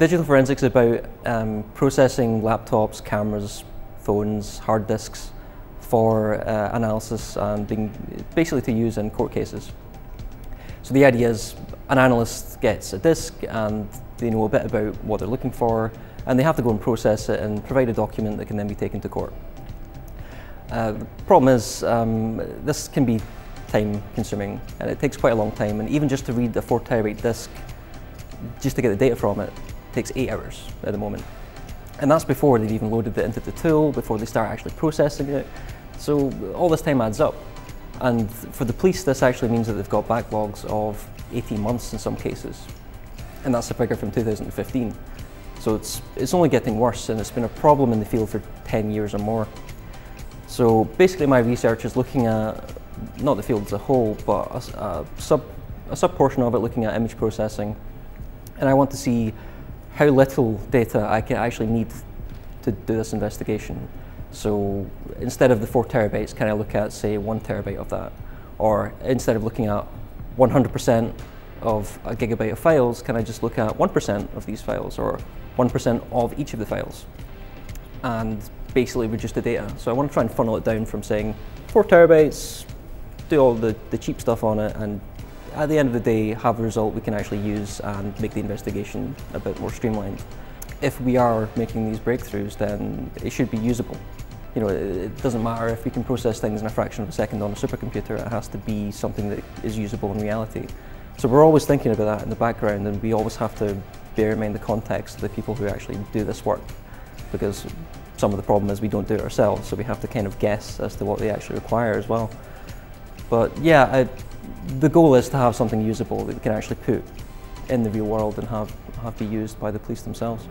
Digital forensics is about processing laptops, cameras, phones, hard disks for analysis and basically to use in court cases. So the idea is an analyst gets a disk and they know a bit about what they're looking for, and they have to go and process it and provide a document that can then be taken to court. The problem is this can be time consuming and it takes quite a long time, and even just to read a 4 terabyte disk, just to get the data from it, takes 8 hours at the moment. And that's before they've even loaded it into the tool, before they start actually processing it. So all this time adds up. And for the police, this actually means that they've got backlogs of 18 months in some cases. And that's a figure from 2015. So it's only getting worse, and it's been a problem in the field for 10 years or more. So basically my research is looking at, not the field as a whole, but a sub portion of it, looking at image processing. And I want to see how little data I can actually need to do this investigation. So instead of the 4 terabytes, can I look at, say, 1 terabyte of that? Or instead of looking at 100% of a gigabyte of files, can I just look at 1% of these files, or 1% of each of the files? And basically reduce the data. So I want to try and funnel it down from saying 4 terabytes, do all the cheap stuff on it, and at the end of the day have a result we can actually use and make the investigation a bit more streamlined. If we are making these breakthroughs, then it should be usable. You know, it doesn't matter if we can process things in a fraction of a second on a supercomputer, it has to be something that is usable in reality. So we're always thinking about that in the background, and we always have to bear in mind the context of the people who actually do this work, because some of the problem is we don't do it ourselves, so we have to kind of guess as to what they actually require as well. But yeah, the goal is to have something usable that we can actually put in the real world and have be used by the police themselves.